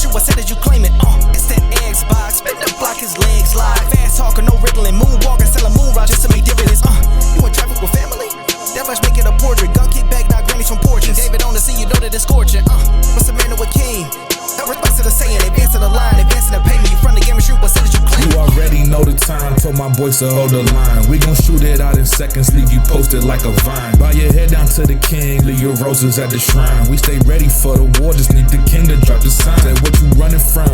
shoot, I said that you claim it. It's that Xbox, spin the block, his legs live. Fast talker, no riddling, moonwalking, selling moon rock just to make dividends. You in traffic with family? That much make it a portrait. Gun kick back, not grannies from porches. David on the scene, you know that it's scorching. What's the matter with King? No response to the saying, advancing the line, advancing the payment. You front the game and shoot, what said that you claim? You already know the time, told my boys to hold the line. We gon' shoot it out in seconds, leave you posted like a vine. Bow your head down to the king, leave your roses at the shrine. We stay ready for the war, just need the king to drop the sign. Say what you running from,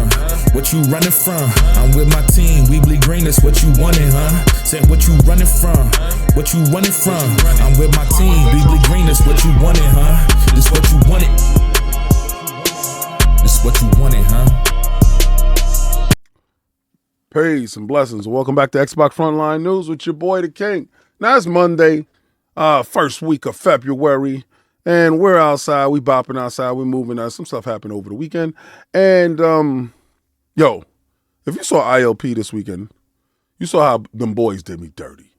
what you running from? I'm with my team, we bleed green, that's what you wanted, huh? Say what you running from, what you running from? I'm with my team, we bleed green, that's what you wanted, huh? This what you wanted. This what you wanted, huh? Peace and blessings. Welcome back to Xbox Frontline News with your boy, the King. Now it's Monday, first week of February, and we're outside. We bopping outside. We moving out. Some stuff happened over the weekend. And, yo, if you saw ILP this weekend, you saw how them boys did me dirty.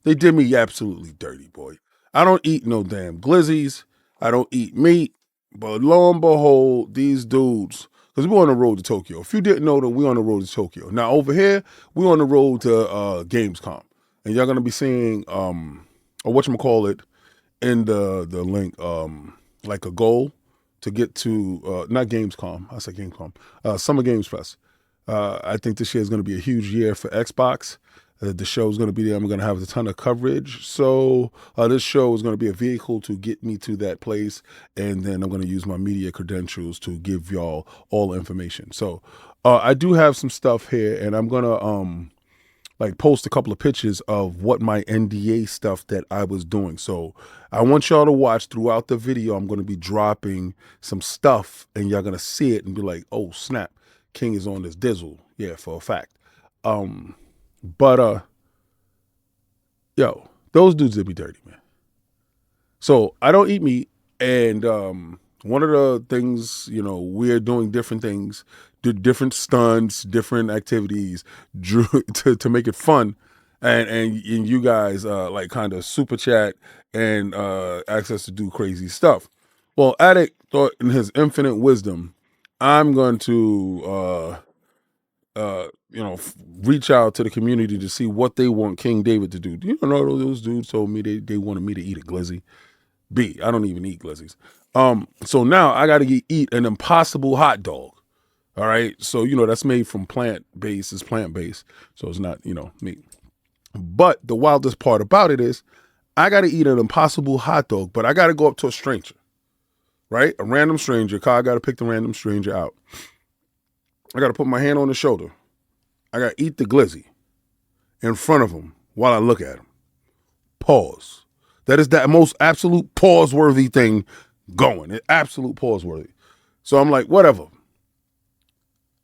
They did me absolutely dirty, boy. I don't eat no damn glizzies. I don't eat meat. But lo and behold, these dudes, because we're on the road to Tokyo. If you didn't know that we're on the road to Tokyo. Now over here, we're on the road to Gamescom. And y'all going to be seeing, or whatchamacallit, in the link, like a goal to get to, not Gamescom, I said Gamescom, Summer Games Fest. I think this year is going to be a huge year for Xbox. The show is going to be there. I'm going to have a ton of coverage. So this show is going to be a vehicle to get me to that place. And then I'm going to use my media credentials to give y'all all the information. So I do have some stuff here, and I'm going to like post a couple of pictures of what my NDA stuff that I was doing. So I want y'all to watch throughout the video. I'm going to be dropping some stuff, and y'all going to see it and be like, oh, snap. King is on this dizzle. Yeah, for a fact. But yo, those dudes did me dirty, man. So I don't eat meat, and one of the things, you know, we're doing different things, do different stunts, different activities to make it fun, and you guys like kind of super chat and access to do crazy stuff. Well, Addict thought in his infinite wisdom, I'm going to you know, reach out to the community to see what they want King David to do. You know, those dudes told me they wanted me to eat a glizzy. B, I don't even eat glizzies. So now I got to eat an Impossible hot dog. All right. So, you know, that's made from plant-based. It's plant-based. So it's not, you know, meat. But the wildest part about it is I got to eat an Impossible hot dog, but I got to go up to a stranger, right? A random stranger. I got to pick the random stranger out. I got to put my hand on his shoulder. I got to eat the glizzy in front of him while I look at him. Pause. That is that most absolute pause-worthy thing going. It's absolute pause-worthy. So I'm like, whatever.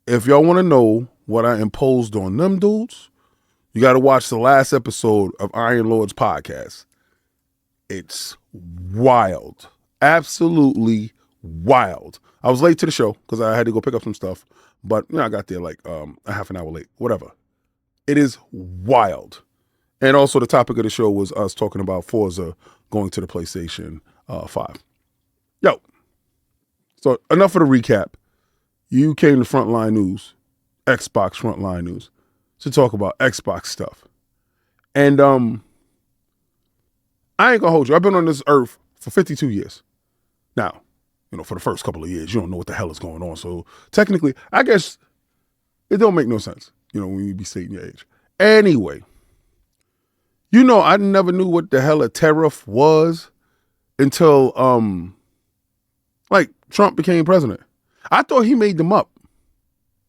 If y'all want to know what I imposed on them dudes, you got to watch the last episode of Iron Lord's podcast. It's wild. Absolutely wild. I was late to the show because I had to go pick up some stuff. But, you know, I got there like a half an hour late, whatever. It is wild. And also the topic of the show was us talking about Forza going to the PlayStation 5. Yo. So enough of the recap. You came to Frontline News, Xbox Frontline News, to talk about Xbox stuff. And I ain't gonna hold you. I've been on this earth for 52 years. Now, you know, for the first couple of years, you don't know what the hell is going on. So technically, I guess it don't make no sense, you know, when you be stating your age. Anyway, you know, I never knew what the hell a tariff was until, like, Trump became president. I thought he made them up.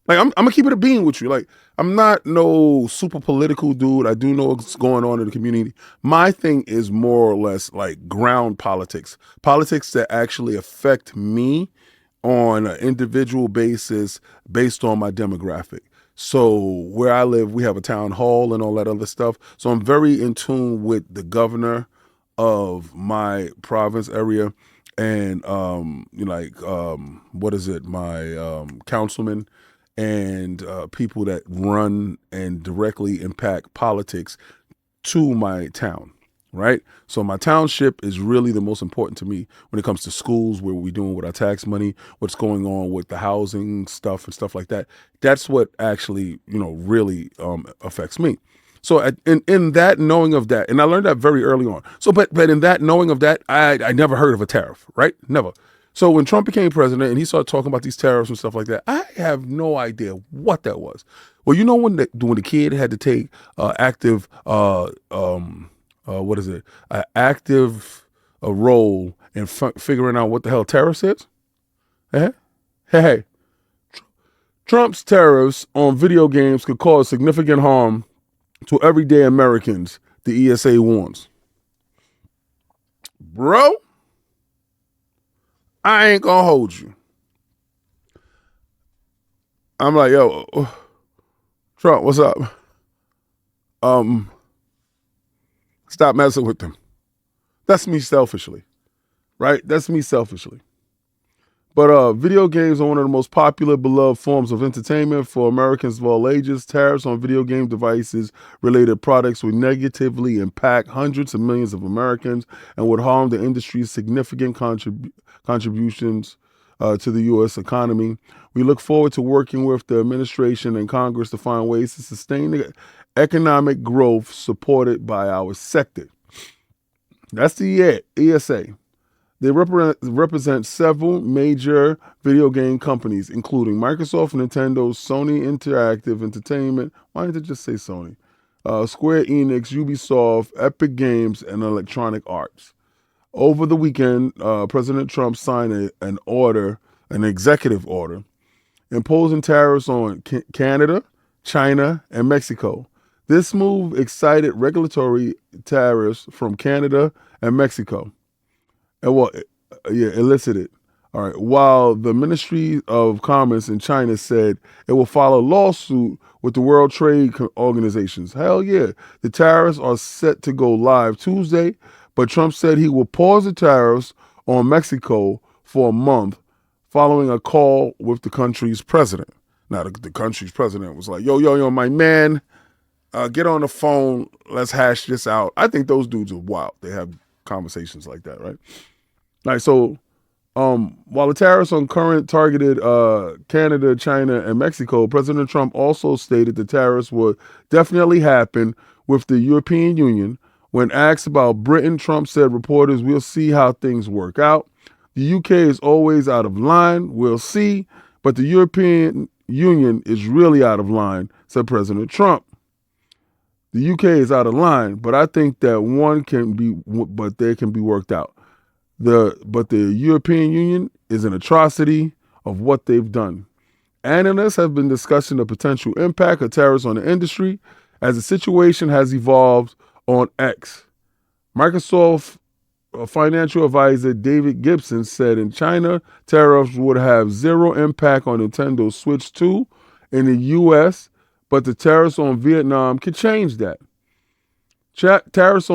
Like, I'm going to keep it a bean with you. Like, I'm not no super political dude. I do know what's going on in the community. My thing is more or less like ground politics. Politics that actually affect me on an individual basis based on my demographic. So where I live, we have a town hall and all that other stuff. So I'm very in tune with the governor of my province area and, what is it? My councilman and people that run and directly impact politics to my town, right? So my township is really the most important to me when it comes to schools, where we're doing with our tax money, what's going on with the housing stuff and stuff like that. That's what actually, really affects me. So in that knowing of that, and I learned that very early on. So, but in that knowing of that, I never heard of a tariff, right? Never. So when Trump became president and he started talking about these tariffs and stuff like that, I have no idea what that was. Well, when the kid had to take active what is it? Active role in figuring out what the hell tariffs is. Hey. Trump's tariffs on video games could cause significant harm to everyday Americans, the ESA warns. Bro, I ain't gonna hold you. I'm like, yo, Trump, what's up? Stop messing with them. That's me selfishly, right? That's me selfishly. But video games are one of the most popular, beloved forms of entertainment for Americans of all ages. Tariffs on video game devices related products would negatively impact hundreds of millions of Americans and would harm the industry's significant contributions to the U.S. economy. We look forward to working with the administration and Congress to find ways to sustain the economic growth supported by our sector. That's the ESA. They represent several major video game companies, including Microsoft, Nintendo, Sony Interactive Entertainment. Why didn't they just say Sony? Square Enix, Ubisoft, Epic Games, and Electronic Arts. Over the weekend, President Trump signed an executive order, imposing tariffs on Canada, China, and Mexico. This move excited regulatory tariffs from Canada and Mexico. And elicited. All right. While the Ministry of Commerce in China said it will file a lawsuit with the World Trade Organizations. Hell yeah. The tariffs are set to go live Tuesday, but Trump said he will pause the tariffs on Mexico for a month following a call with the country's president. Now, the country's president was like, yo, my man, get on the phone. Let's hash this out. I think those dudes are wild. They have conversations like that, right? All right, so while the tariffs on current targeted Canada, China, and Mexico, President Trump also stated the tariffs would definitely happen with the European Union. When asked about Britain, Trump said, reporters, we'll see how things work out. The UK is always out of line. We'll see. But the European Union is really out of line, said President Trump. The UK is out of line, but I think that they can be worked out. But the European Union is an atrocity of what they've done. Analysts have been discussing the potential impact of tariffs on the industry as the situation has evolved on X. Microsoft financial advisor David Gibson said in China, tariffs would have zero impact on Nintendo Switch 2 in the U.S., but the tariffs on Vietnam could change that. Tariffs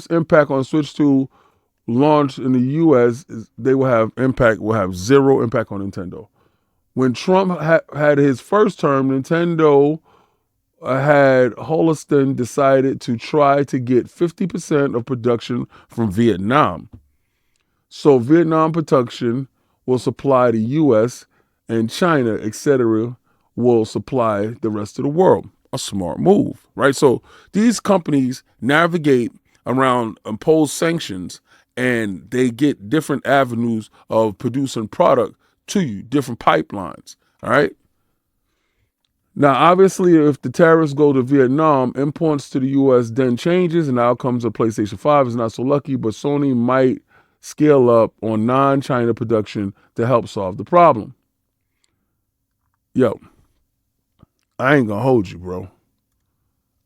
impact on Switch 2 launched in the U.S., they will have zero impact on Nintendo. When Trump had his first term, Nintendo had Holliston decided to try to get 50% of production from Vietnam. So Vietnam production will supply the U.S. and China, etc., will supply the rest of the world. A smart move, right? So these companies navigate around imposed sanctions and they get different avenues of producing product to you, different pipelines, all right? Now, obviously, if the tariffs go to Vietnam, imports to the U.S. then changes and outcomes of PlayStation 5 is not so lucky, but Sony might scale up on non-China production to help solve the problem. Yo, I ain't gonna hold you, bro.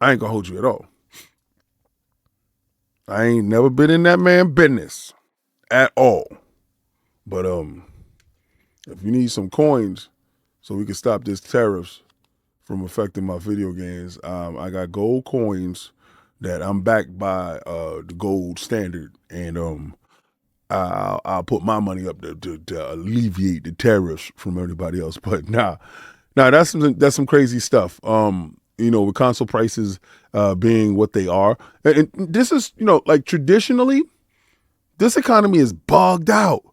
I ain't gonna hold you at all. I ain't never been in that man's business at all. But if you need some coins so we can stop this tariffs from affecting my video games, I got gold coins that I'm backed by the gold standard, and I'll put my money up to alleviate the tariffs from everybody else. But nah, that's some crazy stuff. with console prices being what they are. And this is, like traditionally, this economy is bugged out.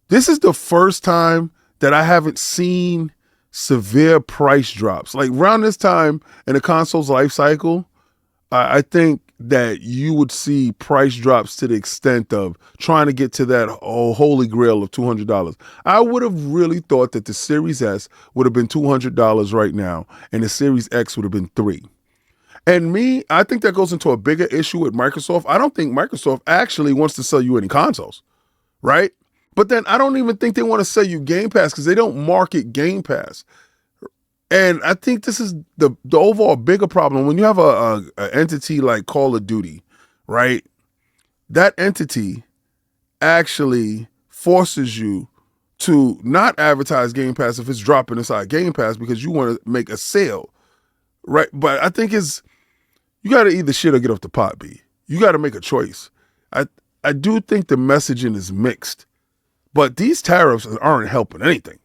This is the first time that I haven't seen severe price drops. Like around this time in the console's life cycle, I think that you would see price drops to the extent of trying to get to that holy grail of $200. I would have really thought that the Series S would have been $200 right now, and the Series X would have been $300. And I think that goes into a bigger issue with Microsoft. I don't think Microsoft actually wants to sell you any consoles, right? But then I don't even think they want to sell you Game Pass because they don't market Game Pass. And I think this is the overall bigger problem. When you have a entity like Call of Duty, right? That entity actually forces you to not advertise Game Pass if it's dropping inside Game Pass because you want to make a sale, right? But I think you got to either shit or get off the pot, B. You got to make a choice. I do think the messaging is mixed, but these tariffs aren't helping anything.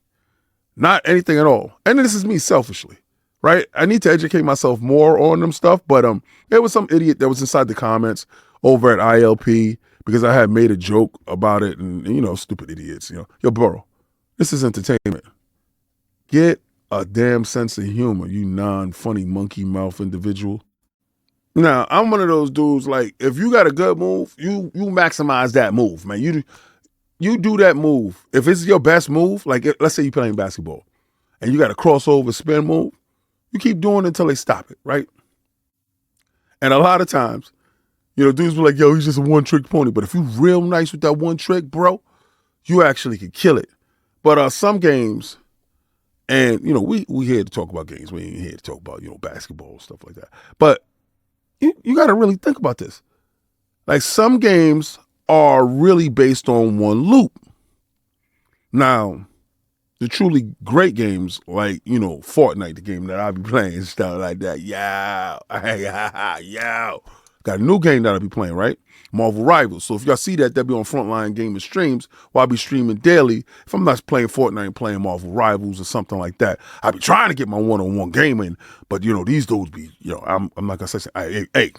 Not anything at all. And this is me selfishly, right? I need to educate myself more on them stuff, but there was some idiot that was inside the comments over at ILP because I had made a joke about it and stupid idiots, Yo, bro, this is entertainment. Get a damn sense of humor, you non-funny monkey mouth individual. Now, I'm one of those dudes, like, if you got a good move, you maximize that move, man. You do that move. If it's your best move, like let's say you're playing basketball and you got a crossover spin move, you keep doing it until they stop it, right? And a lot of times, dudes be like, yo, he's just a one-trick pony. But if you real nice with that one trick, bro, you actually could kill it. But some games, and, we here to talk about games. We ain't here to talk about, basketball and stuff like that. But you got to really think about this. Like some games are really based on one loop. Now, the truly great games like, Fortnite, the game that I'll be playing and stuff like that. Yeah. Got a new game that I'll be playing, right? Marvel Rivals. So if y'all see that, they'll be on Frontline Gaming streams while I'll be streaming daily. If I'm not playing Fortnite and playing Marvel Rivals or something like that, I'll be trying to get my one-on-one game in. But, these dudes be, I'm not going to say, hey.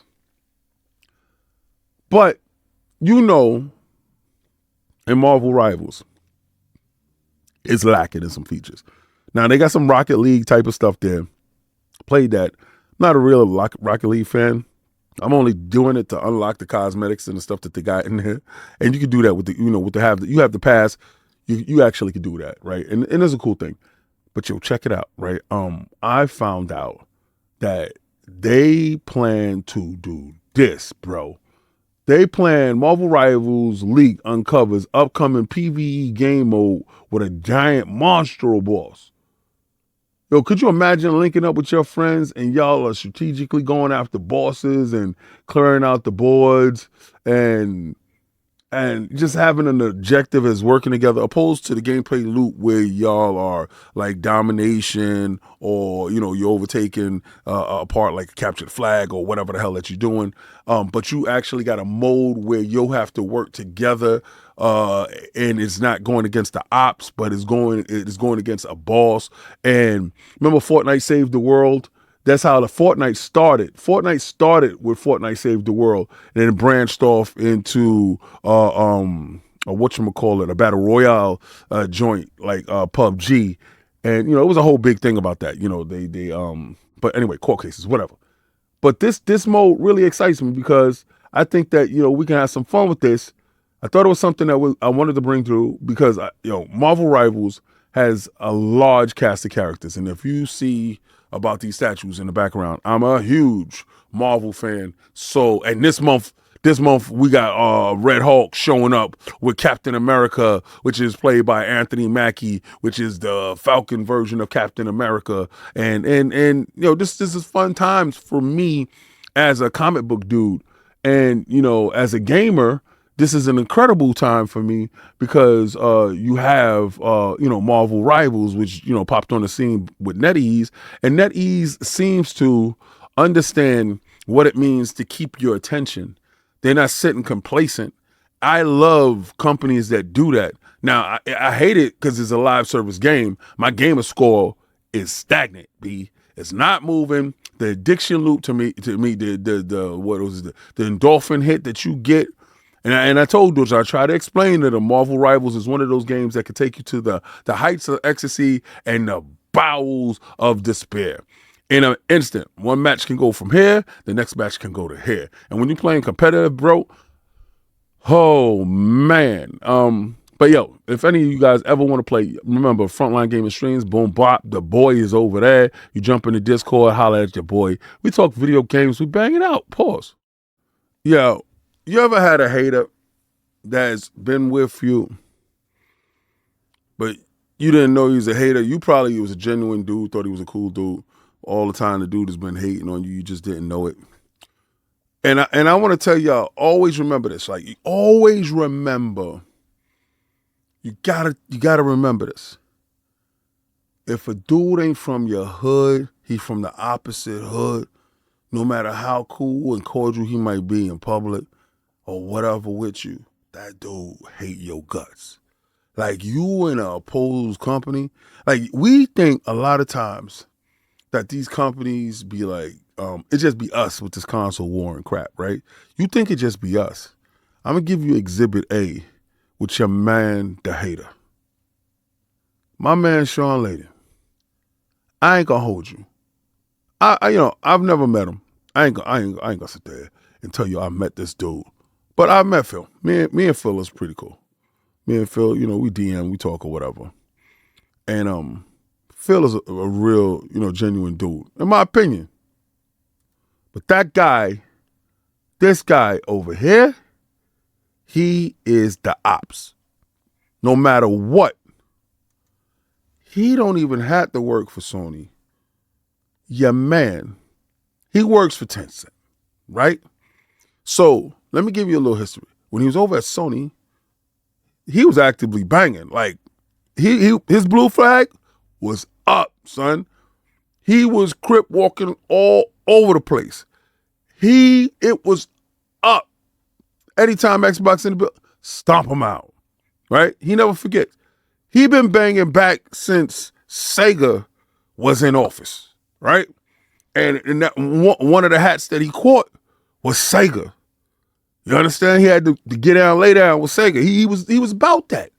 But, in Marvel Rivals, it's lacking in some features. Now, they got some Rocket League type of stuff there. Played that. Not a real Rocket League fan. I'm only doing it to unlock the cosmetics and the stuff that they got in there. And you can do that with you have the pass. You actually can do that, right? And it's a cool thing. But check it out, right? I found out that they plan to do this, bro. They plan Marvel Rivals League uncovers upcoming PVE game mode with a giant monstro boss. Yo, could you imagine linking up with your friends and y'all are strategically going after bosses and clearing out the boards and just having an objective as working together, opposed to the gameplay loop where y'all are like domination or, you're overtaking a part like a captured flag or whatever the hell that you're doing. But you actually got a mode where you'll have to work together and it's not going against the ops, but it's going against a boss. And remember Fortnite Saved the World? That's how the Fortnite started. Fortnite started with Fortnite Saved the World, and then branched off into a battle royale joint like PUBG, and it was a whole big thing about that. But anyway, court cases, whatever. But this mode really excites me because I think that we can have some fun with this. I thought it was something that I wanted to bring through because Marvel Rivals has a large cast of characters, and if you see about these statues in the background, I'm a huge Marvel fan. So, and this month we got Red Hulk showing up with Captain America, which is played by Anthony Mackie, which is the Falcon version of Captain America. And this is fun times for me as a comic book dude. And, as a gamer, this is an incredible time for me because you have, Marvel Rivals, which, popped on the scene with NetEase. And NetEase seems to understand what it means to keep your attention. They're not sitting complacent. I love companies that do that. Now, I hate it because it's a live service game. My gamer score is stagnant, B. It's not moving. the addiction loop to me, the what was the endorphin hit that you get. And I told those, I try to explain to them, Marvel Rivals is one of those games that can take you to the heights of ecstasy and the bowels of despair. In an instant, one match can go from here, the next match can go to here. And when you're playing competitive, bro, oh man. But yo, if any of you guys ever want to play, remember Frontline Gaming Streams, boom bop, the boy is over there. You jump in the Discord, holler at your boy. We talk video games, we bang it out. Pause. Yo, you ever had a hater that's been with you, but you didn't know he was a hater? You probably was a genuine dude, thought he was a cool dude. All the time the dude has been hating on you, you just didn't know it. And I want to tell y'all, always remember this. Like, you always remember, you gotta remember this. If a dude ain't from your hood, he's from the opposite hood, no matter how cool and cordial he might be in public or whatever with you, that dude hate your guts. Like, you in an opposed company. Like, we think a lot of times that these companies be like, it just be us with this console war and crap, right? You think it just be us. I'm going to give you Exhibit A with your man, the hater. My man, Sean Layden. I ain't going to hold you. I've never met him. I ain't gonna sit there and tell you I met this dude. But I met Phil. Me and Phil is pretty cool. Me and Phil, we DM, we talk or whatever. And Phil is a real, genuine dude, in my opinion. But that guy, this guy over here, he is the ops. No matter what. He don't even have to work for Sony. Your man, he works for Tencent, right? So let me give you a little history. When he was over at Sony, he was actively banging. Like, his blue flag was up, son. He was crip walking all over the place. It was up. Anytime Xbox in the building, stomp him out, right? He never forgets. He been banging back since Sega was in office, right? And that one of the hats that he caught was Sega. You understand? He had to get down, lay down with Sega. He was about that.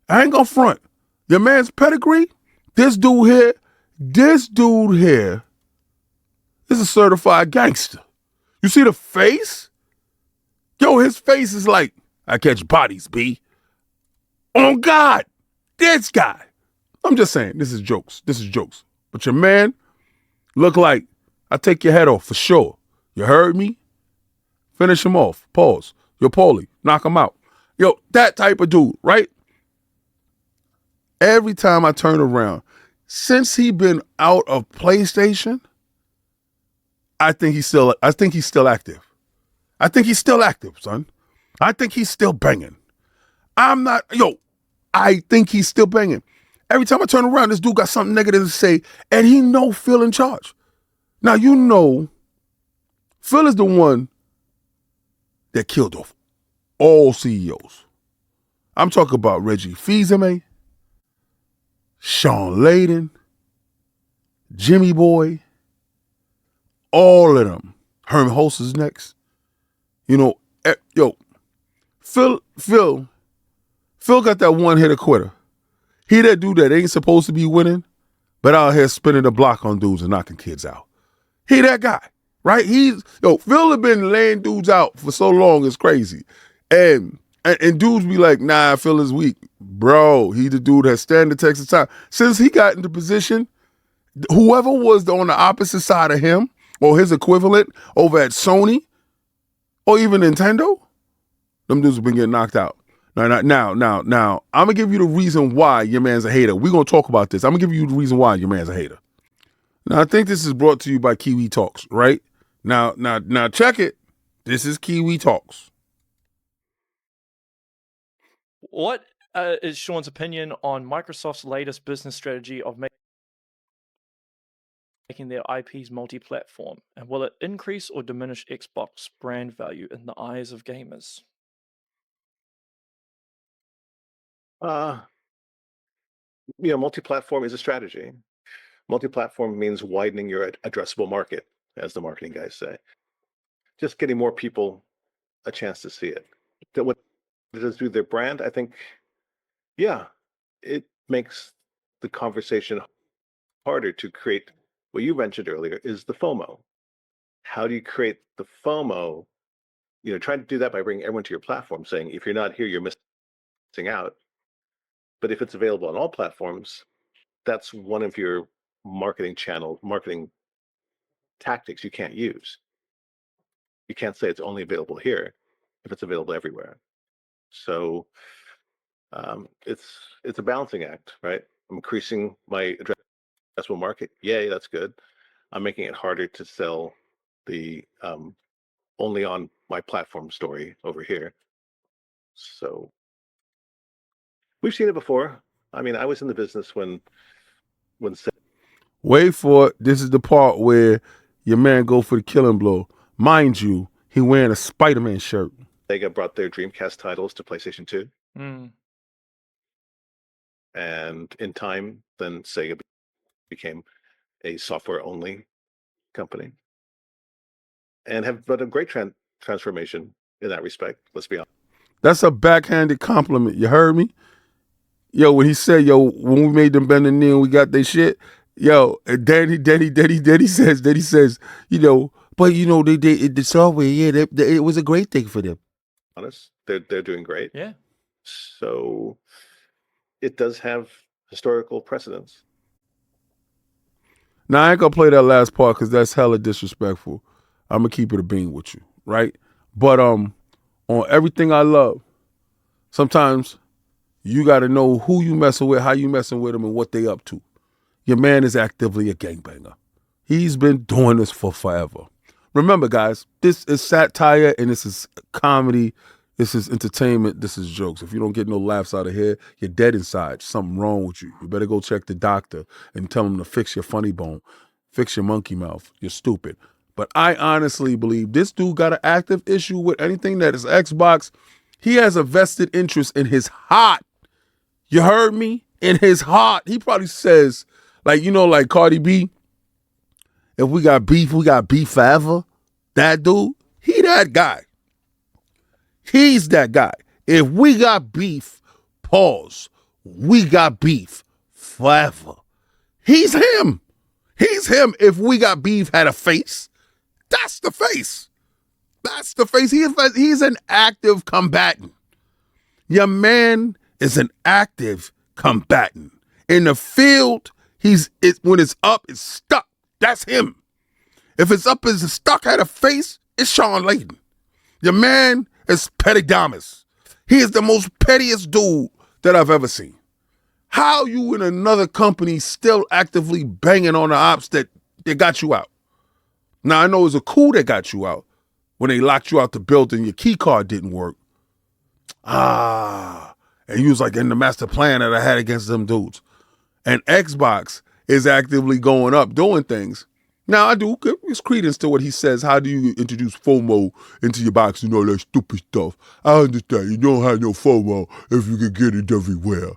I ain't gonna front. Your man's pedigree, this dude here is a certified gangster. You see the face? Yo, his face is like, I catch bodies, B. On God, this guy. I'm just saying, this is jokes. But your man look like, I take your head off for sure. You heard me? Finish him off. Pause. You're Paulie. Knock him out. Yo, that type of dude, right? Every time I turn around, since he been out of PlayStation, I think he's still active. I think he's still active, son. I think he's still banging. I think he's still banging. Every time I turn around, this dude got something negative to say, and he know Phil in charge. Now, Phil is the one that killed off all CEOs. I'm talking about Reggie Fils-Aimé, Sean Layden, Jimmy Boy, all of them. Herman Hulse is next. Phil got that one-hitter quitter. He that dude that ain't supposed to be winning, but out here spinning the block on dudes and knocking kids out. He that guy, right? Phil have been laying dudes out for so long, it's crazy. And dudes be like, nah, Phil is weak. Bro, he the dude that stand the test of time. Since he got into position, whoever was on the opposite side of him, or his equivalent over at Sony, or even Nintendo, them dudes have been getting knocked out. Now, I'm going to give you the reason why your man's a hater. We're going to talk about this. I'm going to give you the reason why your man's a hater. Now, I think this is brought to you by Kiwi Talks, right? Now, check it. This is Kiwi Talks. What is Sean's opinion on Microsoft's latest business strategy of making their IPs multi-platform? And will it increase or diminish Xbox brand value in the eyes of gamers? Multi-platform is a strategy. Multi-platform means widening your addressable market. as the marketing guys say. Just getting more people a chance to see it. That what it does do their brand, I think, yeah, it makes the conversation harder to create. What you mentioned earlier is the FOMO. How do you create the FOMO? Trying to do that by bringing everyone to your platform, saying if you're not here, you're missing out. But if it's available on all platforms, that's one of your marketing tactics you can't use. You can't say it's only available here if it's available everywhere. So it's a balancing act, right? I'm increasing my addressable market. Yay, that's good. I'm making it harder to sell the only on my platform story over here. So we've seen it before. I mean, I was in the business when Wait for it. This is the part where your man go for the killing blow. Mind you, he wearing a Spider-Man shirt. Sega brought their Dreamcast titles to PlayStation 2. Mm. And in time, then Sega became a software-only company. And have but a great transformation in that respect. Let's be honest. That's a backhanded compliment. You heard me? Yo, when he said, yo, when we made them bend the knee and we got their shit, yo, and then he says, but the software, yeah, it was a great thing for them. Honest, they're doing great. Yeah. So it does have historical precedence. Now I ain't gonna play that last part because that's hella disrespectful. I'm gonna keep it a bean with you, right? But on everything I love, sometimes you got to know who you messing with, how you messing with them, and what they up to. Your man is actively a gangbanger. He's been doing this for forever. Remember, guys, this is satire and this is comedy. This is entertainment. This is jokes. If you don't get no laughs out of here, you're dead inside. Something wrong with you. You better go check the doctor and tell him to fix your funny bone, fix your monkey mouth. You're stupid. But I honestly believe this dude got an active issue with anything that is Xbox. He has a vested interest in his heart. You heard me? In his heart. He probably says, like Cardi B, if we got beef forever. That dude, he that guy. He's that guy. If we got beef, pause. We got beef forever. He's him. He's him. If we got beef had a face, that's the face. That's the face. He's an active combatant. Your man is an active combatant. In the field, when it's up, it's stuck. That's him. If it's up, it's stuck, had a face, it's Sean Layden. Your man is Petty Damas. He is the most pettiest dude that I've ever seen. How you in another company still actively banging on the ops that got you out? Now, I know it was a coup that got you out when they locked you out the building, your key card didn't work. And you was like in the master plan that I had against them dudes. And Xbox is actively going up doing things. Now, I do give credence to what he says. How do you introduce FOMO into your box? That stupid stuff. I understand. You don't have no FOMO if you can get it everywhere.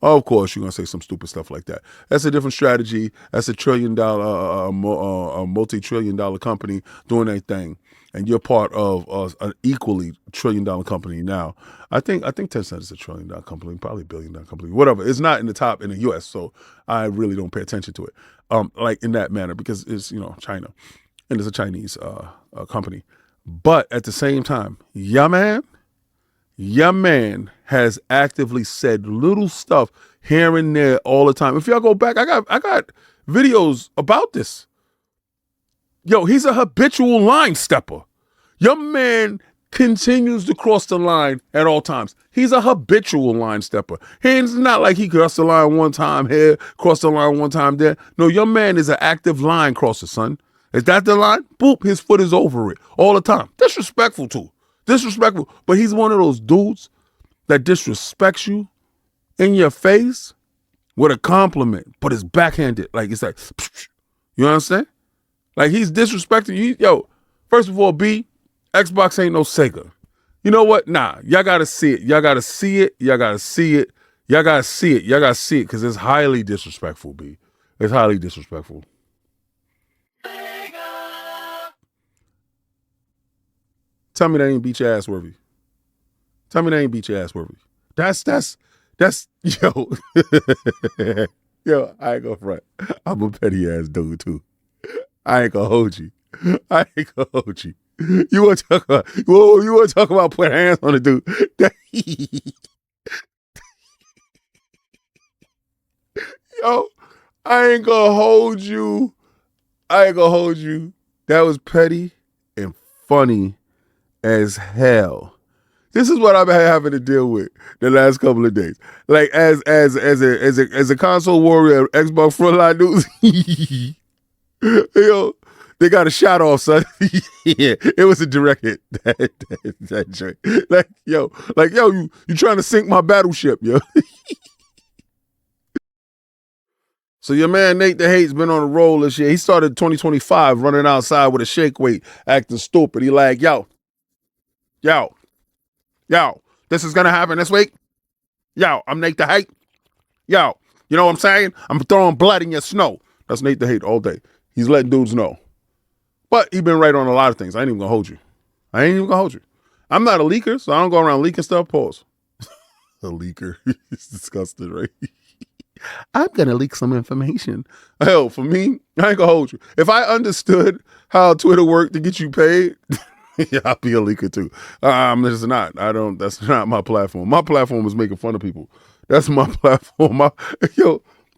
Of course, you're going to say some stupid stuff like that. That's a different strategy. That's a multi-trillion-dollar company doing their thing. And you're part of an equally trillion-dollar company now. I think Tencent is a trillion-dollar company, probably a billion-dollar company, whatever. It's not in the top in the U.S., so I really don't pay attention to it, like in that manner, because it's China, and it's a Chinese company. But at the same time, your man has actively said little stuff here and there all the time. If y'all go back, I got videos about this. Yo, he's a habitual line stepper. Your man continues to cross the line at all times. He's a habitual line stepper. It's not like he crossed the line one time here, crossed the line one time there. No, your man is an active line crosser, son. Is that the line? Boop, his foot is over it all the time. Disrespectful too. Disrespectful. But he's one of those dudes that disrespects you in your face with a compliment, but it's backhanded. Like, it's like, you understand? Like, he's disrespecting you. Yo, first of all, B, Xbox ain't no Sega. You know what? Nah, y'all gotta see it. Y'all gotta see it. Y'all gotta see it. Y'all gotta see it. Y'all gotta see it because it's highly disrespectful, B. It's highly disrespectful. Sega. Tell me that ain't beat your ass worthy. Tell me that ain't beat your ass worthy. That's yo. Yo, I ain't gonna front. I'm a petty ass dude too. I ain't gonna hold you. I ain't gonna hold you. You want to talk about? Whoa, you want to talk about putting hands on a dude? Yo, I ain't gonna hold you. I ain't gonna hold you. That was petty and funny as hell. This is what I've been having to deal with the last couple of days. Like as a console warrior, Xbox frontline dudes. Yo, they got a shot off, son. Yeah, it was a direct hit. That joint. Like yo, you trying to sink my battleship, yo. So your man Nate the Hate's been on a roll this year. He started 2025 running outside with a shake weight, acting stupid. He like, yo, this is gonna happen this week. Yo, I'm Nate the Hate. Yo, you know what I'm saying? I'm throwing blood in your snow. That's Nate the Hate all day. He's letting dudes know. But he been right on a lot of things. I ain't even gonna hold you. I'm not a leaker, so I don't go around leaking stuff. Pause. A leaker. It's disgusting, right? I'm gonna leak some information. Hell, for me, I ain't gonna hold you. If I understood how Twitter worked to get you paid, yeah, I'll be a leaker too. I'm just not. That's not my platform. My platform is making fun of people. That's my platform.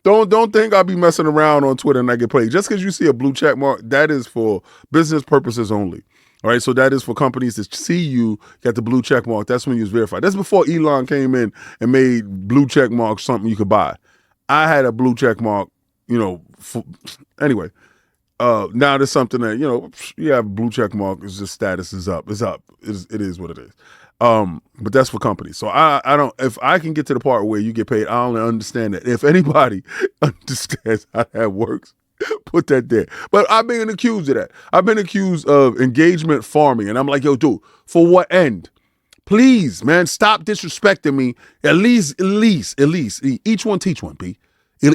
Don't think I'll be messing around on Twitter and I get paid. Just because you see a blue check mark, that is for business purposes only. All right, so that is for companies to see you got the blue check mark. That's when you was verified. That's before Elon came in and made blue check mark something you could buy. I had a blue check mark, anyway. Now there's something that, you have a blue check mark. It's just status is up. It's up. It is what it is. But that's for companies. So I don't, if I can get to the part where you get paid, I only understand that. If anybody understands how that works, put that there. But I've been accused of that. I've been accused of engagement farming. And I'm like, yo, dude, for what end? Please, man, stop disrespecting me. At least, each one teach one, B.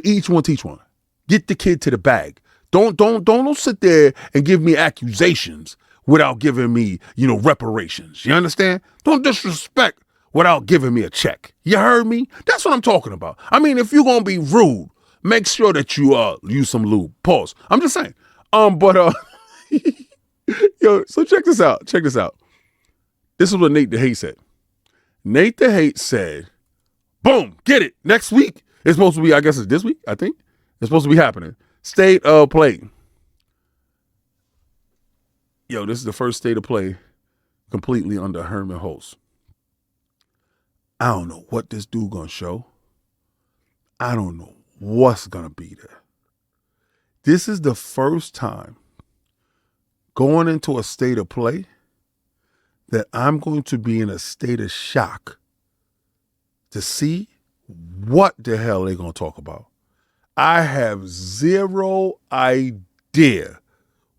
Each one teach one. Get the kid to the bag. Don't sit there and give me accusations without giving me, reparations. You understand? Don't disrespect without giving me a check. You heard me? That's what I'm talking about. I mean, if you're gonna be rude, make sure that you use some lube. Pause. I'm just saying. Yo, so check this out. This is what Nate the Hate said. Nate the Hate said, boom, get it. Next week. It's supposed to be, I guess it's this week, I think. It's supposed to be happening. State of Play. Yo, this is the first State of Play completely under Herman Hulse. I don't know what this dude gonna show. I don't know what's gonna be there. This is the first time going into a State of Play that I'm going to be in a state of shock to see what the hell they're going to talk about. I have zero idea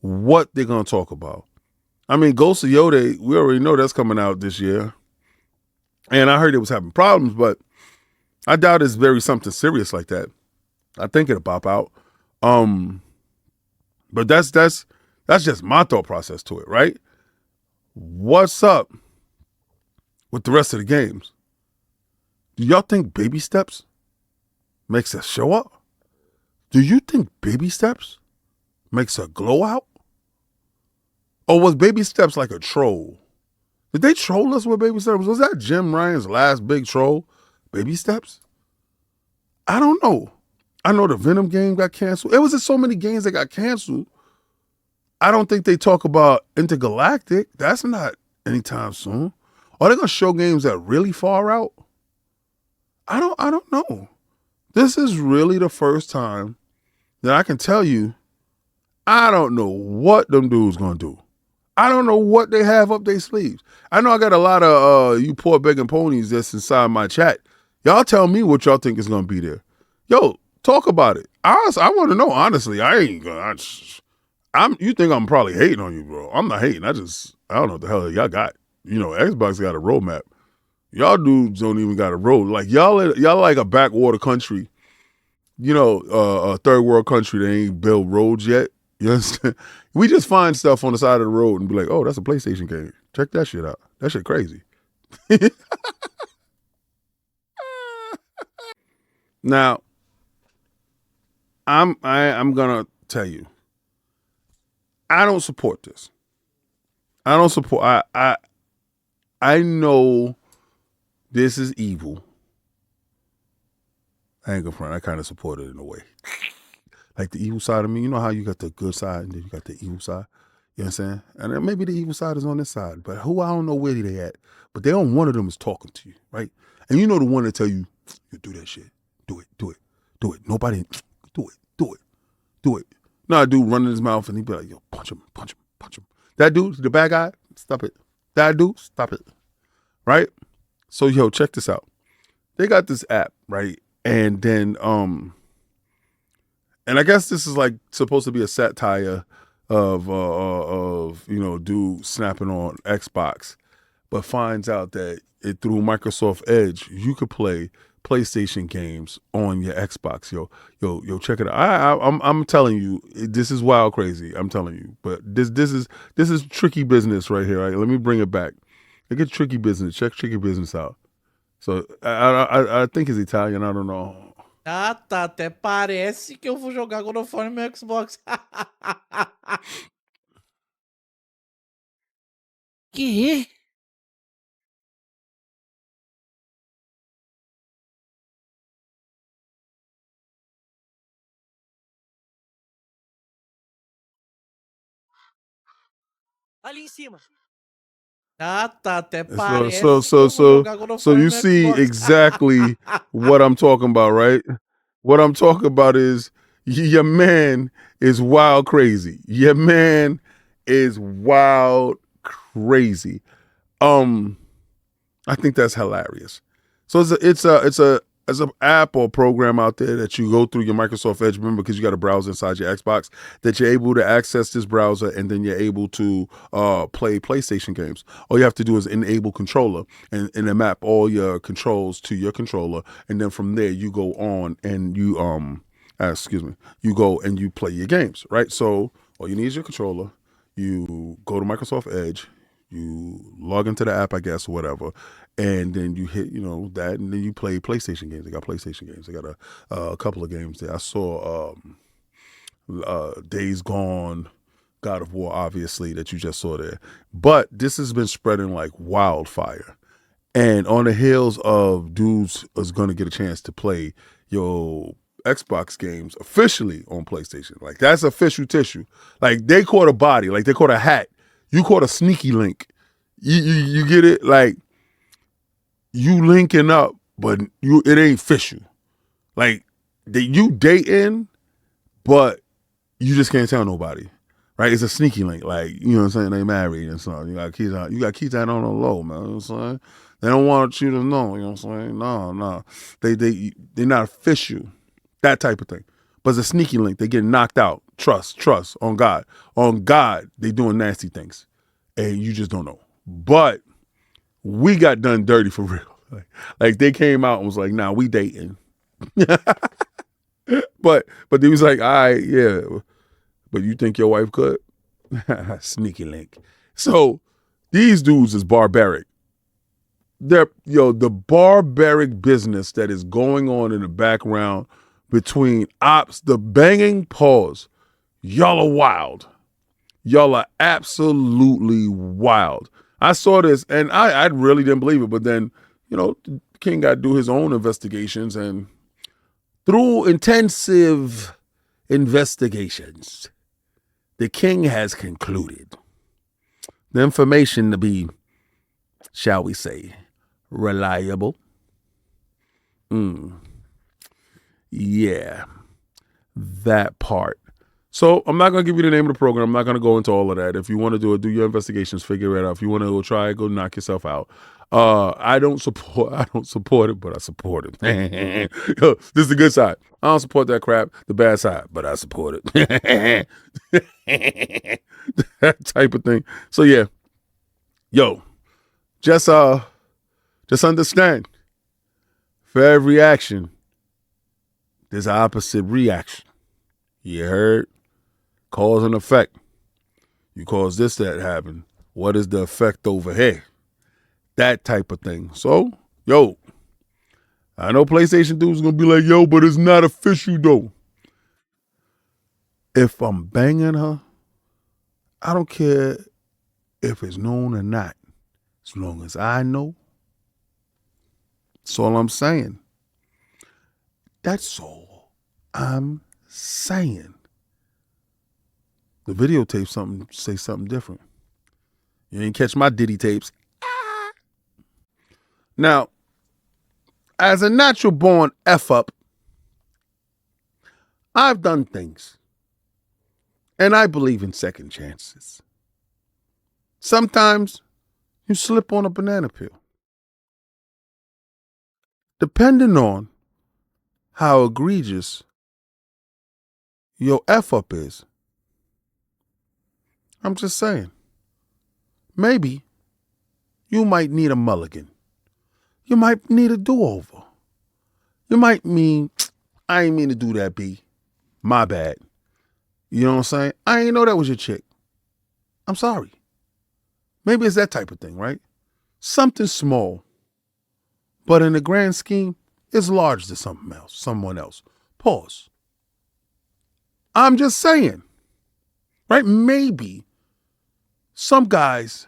what they're going to talk about. I mean, Ghost of Yoda, we already know that's coming out this year. And I heard it was having problems, but I doubt it's very something serious like that. I think it'll pop out. But that's just my thought process to it, right? What's up with the rest of the games? Do y'all think baby steps makes us show up? Do you think baby steps makes a glow out? Or was baby steps like a troll? Did they troll us with baby steps? Was that Jim Ryan's last big troll? Baby steps? I don't know. I know the Venom game got canceled. It was just so many games that got canceled. I don't think they talk about Intergalactic. That's not anytime soon. Are they gonna show games that really far out? I don't know. This is really the first time that I can tell you I don't know what them dudes gonna do. I don't know what they have up their sleeves. I know I got a lot of you poor begging ponies that's inside my chat. Y'all tell me what y'all think is gonna be there. Yo, talk about it. I want to know honestly. You think I'm probably hating on you, bro. I'm not hating. I don't know what the hell y'all got. Xbox got a roadmap. Y'all dudes don't even got a road. Like y'all like a backwater country, a third world country that ain't built roads yet. You understand? We just find stuff on the side of the road and be like, oh, that's a PlayStation game. Check that shit out. That shit crazy. Now, I'm gonna tell you, I don't support this. I don't support. I know this is evil. I ain't gonna front. I kind of support it in a way. Like the evil side of me, you know how you got the good side and then you got the evil side. You know what I'm saying? And then maybe the evil side is on this side, but I don't know where they at. But they on one of them is talking to you, right? And you know the one that tell you, you do that shit. Do it. Nobody, do it. Now a dude running his mouth and he be like, yo, punch him. That dude, the bad guy, stop it. That dude, stop it. Right? So yo, check this out. They got this app, right? And then and I guess this is like supposed to be a satire of dude snapping on Xbox, but finds out that through Microsoft Edge you could play PlayStation games on your Xbox. Yo, check it out. I'm telling you, this is wild crazy. I'm telling you, but this is tricky business right here. Right? Let me bring it back. Look at tricky business. Check tricky business out. So I think it's Italian. I don't know. Ah, tá. Até parece que eu vou jogar God of War no meu Xbox. Que? Ali em cima. Ah, tá. Até So parece que eu vou jogar God of so War no you meu see Xbox. exactly what I'm talking about, right? What I'm talking about is your man is wild crazy. Your man is wild crazy. I think that's hilarious. So it's an app or program out there that you go through your Microsoft Edge, remember, because you got a browser inside your Xbox, that you're able to access this browser and then you're able to play PlayStation games. All you have to do is enable controller and then map all your controls to your controller, and then from there you go on and you you go and you play your games, right? So all you need is your controller. You go to Microsoft Edge, you log into the app, I guess, or whatever, and then you hit, that, and then you play PlayStation games. They got PlayStation games. They got a couple of games there. I saw Days Gone, God of War, obviously, that you just saw there. But this has been spreading like wildfire. And on the heels of dudes is going to get a chance to play your Xbox games officially on PlayStation. Like, that's official tissue. Like, they caught a body. Like, they caught a hat. You caught a sneaky link. You get it? Like, you linking up, but it ain't official. Like, you dating, but you just can't tell nobody. Right? It's a sneaky link. Like, you know what I'm saying? They married and stuff. You got to keep that on the low, man. You know what I'm saying? They don't want you to know, you know what I'm saying? No. They're not official. That type of thing. But it's a sneaky link. They get knocked out. Trust on God. On God, they doing nasty things. And you just don't know. But we got done dirty for real. Like they came out and was like, nah, we dating. But they was like, all right, yeah. But you think your wife could? Sneaky link. So these dudes is barbaric. The barbaric business that is going on in the background between ops, the banging paws. Y'all are wild. Y'all are absolutely wild. I saw this and I really didn't believe it, but then, King got to do his own investigations, and through intensive investigations, the King has concluded the information to be, shall we say, reliable. Yeah, that part. So I'm not going to give you the name of the program. I'm not going to go into all of that. If you want to do it, do your investigations, figure it out. If you want to go try it, go knock yourself out. I don't support it, but I support it. Yo, this is the good side. I don't support that crap, the bad side, but I support it. That type of thing. So yeah. Yo, just understand, for every action, there's an opposite reaction. You heard? cause and effect. You cause this, that happen. What is the effect over here? That type of thing. So, yo, I know PlayStation dudes gonna be like, yo, but it's not official though. If I'm banging her, I don't care if it's known or not. As long as I know, that's all I'm saying. That's all I'm saying. The videotape say something different. You ain't catch my Diddy tapes. Now, as a natural born F up, I've done things. And I believe in second chances. Sometimes you slip on a banana peel. Depending on how egregious your F up is, I'm just saying, maybe you might need a mulligan. You might need a do-over. You might mean, I ain't mean to do that, B. My bad. You know what I'm saying? I ain't know that was your chick. I'm sorry. Maybe it's that type of thing, right? Something small, but in the grand scheme, it's large to someone else. Pause. I'm just saying, right? Maybe some guys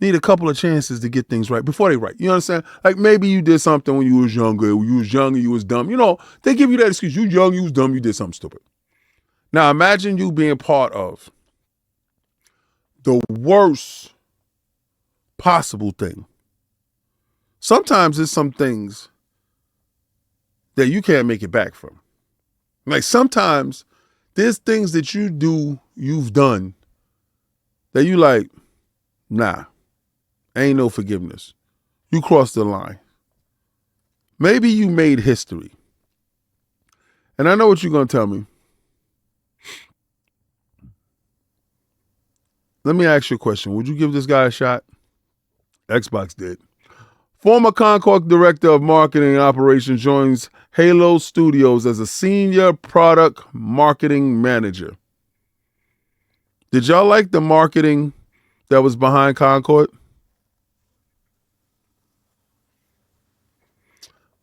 need a couple of chances to get things right before they right. You understand? Like maybe you did something when you was younger. When you was younger, you was dumb. You know, they give you that excuse. You young, you was dumb, you did something stupid. Now imagine you being part of the worst possible thing. Sometimes there's some things that you can't make it back from. Like sometimes there's things that you've done that you like, nah, ain't no forgiveness. You crossed the line. Maybe you made history. And I know what you're going to tell me. Let me ask you a question. Would you give this guy a shot? Xbox did. Former Concord Director of Marketing and Operations joins Halo Studios as a Senior Product Marketing Manager. Did y'all like the marketing that was behind Concord?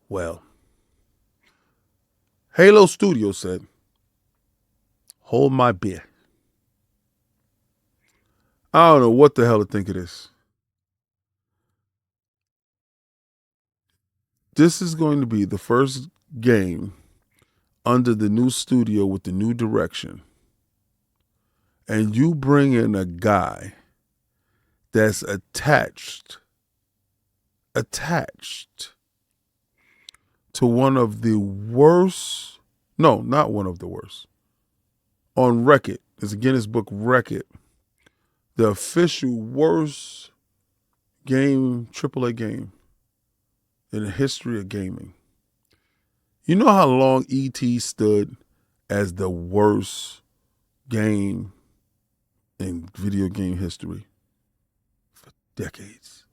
Well, Halo Studios said, hold my beer. I don't know what the hell to think of this. This is going to be the first game under the new studio with the new direction. And you bring in a guy that's attached to one of the worst, no, not one of the worst, on record, it's a Guinness Book record, the official worst game, AAA game in the history of gaming. You know how long E.T. stood as the worst game in video game history? For decades.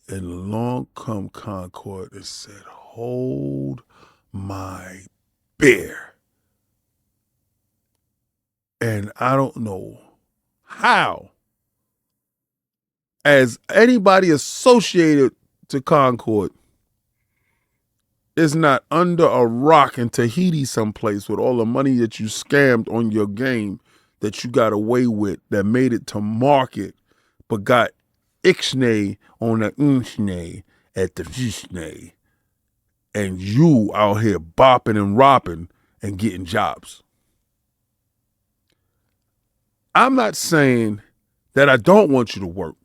And along come Concord and said, hold my beer. And I don't know how, as anybody associated to Concord, is not under a rock in Tahiti someplace with all the money that you scammed on your game that you got away with, that made it to market, but got ixnay on the ixnay at the ixnay. And you out here bopping and ropping and getting jobs. I'm not saying that I don't want you to work.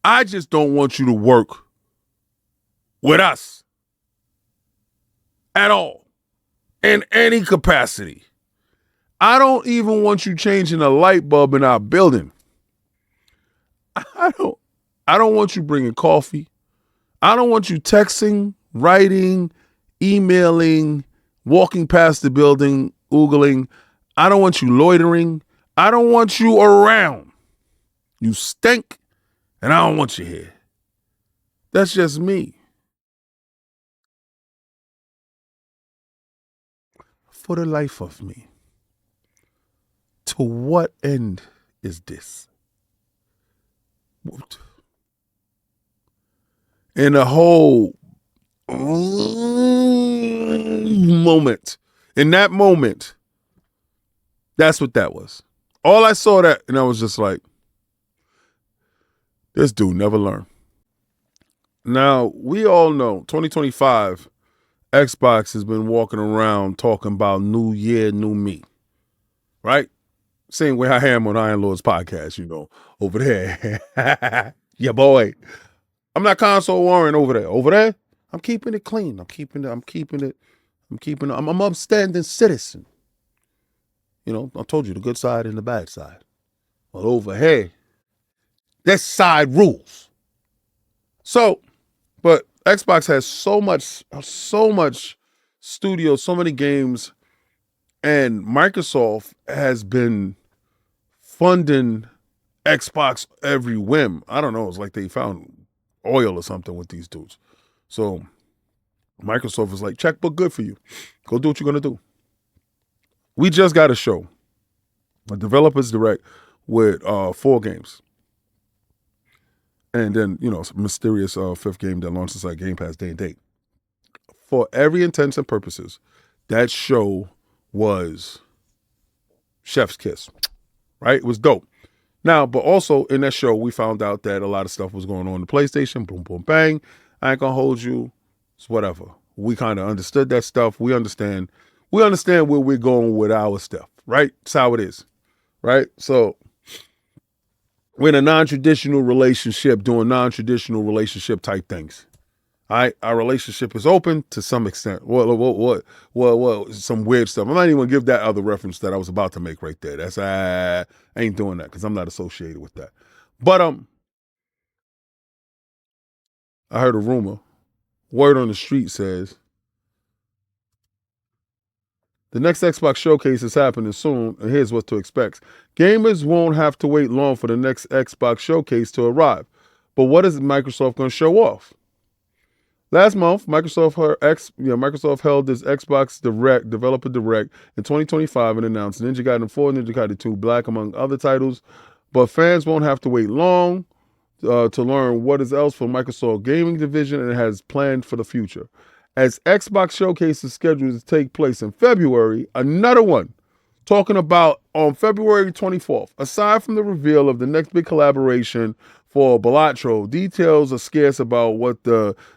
I just don't want you to work with us at all, in any capacity. I don't even want you changing a light bulb in our building. I don't want you bringing coffee. I don't want you texting, writing, emailing, walking past the building, oogling. I don't want you loitering. I don't want you around. You stink, and I don't want you here. That's just me. For the life of me, To what end is this? In a whole moment, in that moment, that's what that was. All I saw that, and I was just like, this dude never learned. Now, we all know 2025, Xbox has been walking around talking about new year, new me. Right? Same way I am on Iron Lord's podcast, over there. Yeah, boy. I'm not console warring over there. Over there, I'm keeping it clean. I'm an upstanding citizen. I told you the good side and the bad side. But over here, this side rules. So, but Xbox has so much studio, so many games, and Microsoft has been funding Xbox every whim. I don't know. It's like they found oil or something with these dudes. So Microsoft is like, checkbook good for you. Go do what you're going to do. We just got a show, a developers direct with 4 games. And then, some mysterious 5th game that launches like Game Pass day and date. For every intents and purposes, that show was chef's kiss, right? It was dope. Now, but also in that show, we found out that a lot of stuff was going on in the PlayStation. Boom, boom, bang. I ain't gonna hold you. It's whatever. We kind of understood that stuff. We understand where we're going with our stuff, right? It's how it is, right? So we're in a non-traditional relationship, doing non-traditional relationship type things. All right, our relationship is open to some extent. What? Some weird stuff. I'm not even gonna give that other reference that I was about to make right there. That's I ain't doing that because I'm not associated with that. But I heard a rumor. Word on the street says the next Xbox showcase is happening soon, and here's what to expect. Gamers won't have to wait long for the next Xbox showcase to arrive. But what is Microsoft going to show off? Last month, Microsoft held this Xbox Developer Direct in 2025 and announced Ninja Gaiden 4, Ninja Gaiden 2 Black, among other titles. But fans won't have to wait long to learn what is else for Microsoft Gaming Division and has planned for the future. As Xbox Showcase is scheduled to take place in February, another one talking about on February 24th. Aside from the reveal of the next big collaboration for Balatro, details are scarce about what's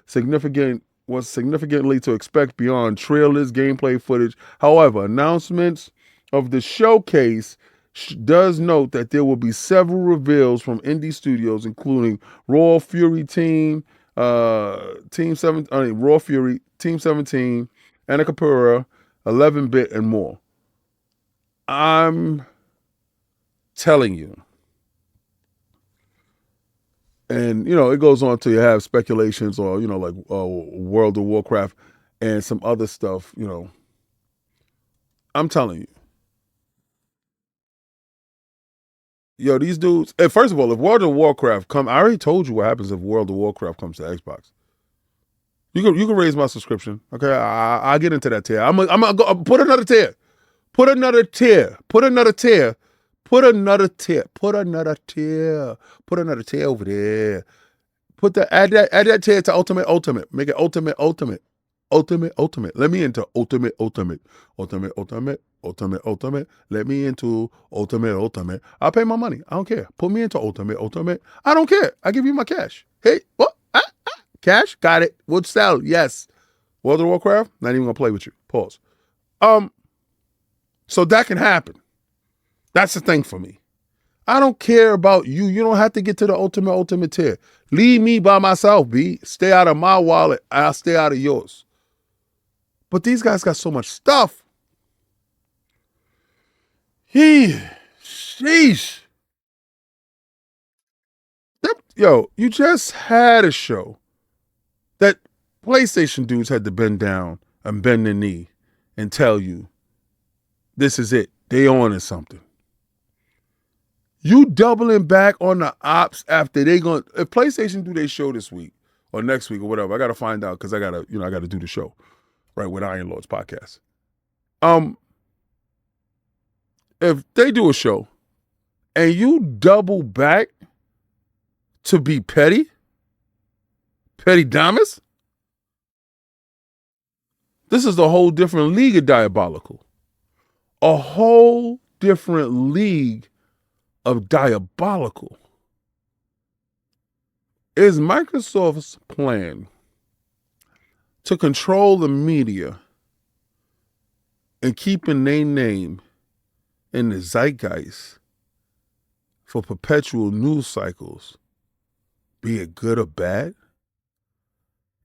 significantly to expect beyond trailers, gameplay footage. However, announcements of the showcase does note that there will be several reveals from indie studios, including Raw Fury, Team 17, Anna 11-bit, and more. I'm telling you. And, it goes on to you have speculations or, like World of Warcraft and some other stuff, I'm telling you. Yo, these dudes, and first of all, if World of Warcraft I already told you what happens if World of Warcraft comes to Xbox. You can raise my subscription. Okay, I'll get into that tier. I'm gonna go put another tier. Put another tier over there. Add that tier to ultimate. Make it ultimate. Let me into ultimate. Let me into ultimate. I'll pay my money. I don't care. Put me into ultimate. I don't care. I give you my cash. Hey, what? Cash? Got it. Wood salad? Yes. World of Warcraft? Not even gonna play with you. Pause. So that can happen. That's the thing for me. I don't care about you. You don't have to get to the ultimate tier. Leave me by myself, B. Stay out of my wallet. I'll stay out of yours. But these guys got so much stuff. Sheesh. Yo, you just had a show that PlayStation dudes had to bend down and bend the knee and tell you, this is it. They on to something. You doubling back on the ops after if PlayStation do their show this week or next week or whatever, I got to find out because I got to do the show, right, with Iron Lord's podcast. if they do a show and you double back to be petty Damas, this is a whole different league of diabolical. A whole different league of diabolical. Is Microsoft's plan to control the media and keeping their name in the zeitgeist for perpetual news cycles, be it good or bad?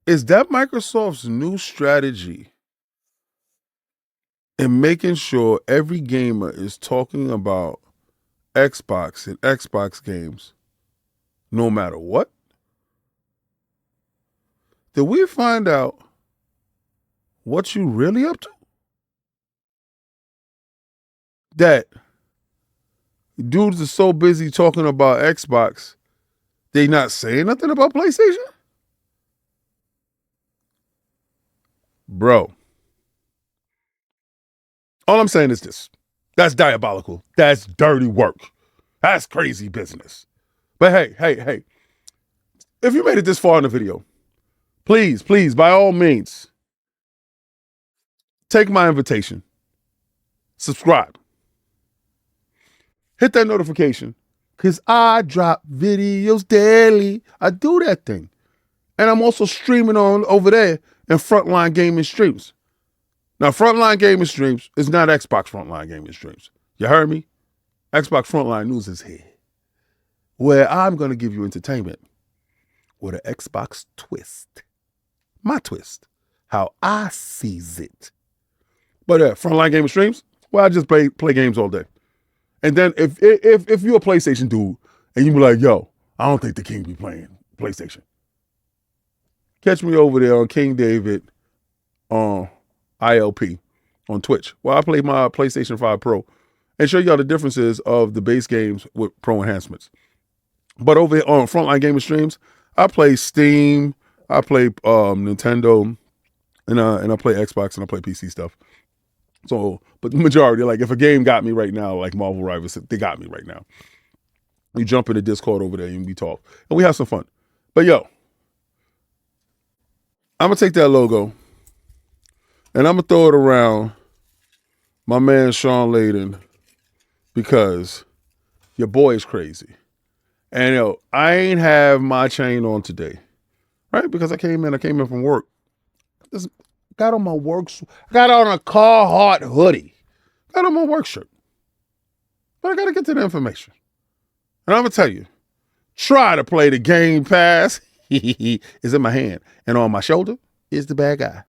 Is that Microsoft's new strategy in making sure every gamer is talking about Xbox and Xbox games no matter what? Did we find out what you really up to? That dudes are so busy talking about Xbox, they not saying nothing about PlayStation? Bro. All I'm saying is this. That's diabolical. That's dirty work. That's crazy business. But hey. If you made it this far in the video, please, by all means, take my invitation. Subscribe. Hit that notification, because I drop videos daily. I do that thing. And I'm also streaming on over there in Frontline Gaming Streams. Now, Frontline Gaming Streams is not Xbox Frontline Gaming Streams. You heard me? Xbox Frontline News is here, where I'm going to give you entertainment with an Xbox twist. My twist. How I sees it. But Frontline Gaming Streams, well, I just play games all day. And then if you're a PlayStation dude and you be like, yo, I don't think the king be playing PlayStation, catch me over there on King David on ILP on Twitch. Well, I play my PlayStation 5 Pro and show y'all the differences of the base games with pro enhancements. But over here on Frontline Gaming Streams, I play Steam, I play Nintendo, and I play Xbox and I play PC stuff. So, but the majority, like if a game got me right now, like Marvel Rivals, they got me right now. You jump in the Discord over there and we talk. And we have some fun. But yo, I'm going to take that logo and I'm going to throw it around my man Sean Layden, because your boy is crazy. And yo, I ain't have my chain on today, right? Because I came in from work. Got on my got on a Carhartt hoodie. Got on my work shirt. But I got to get to the information. And I'm going to tell you, try to play the Game Pass is in my hand. And on my shoulder is the bad guy.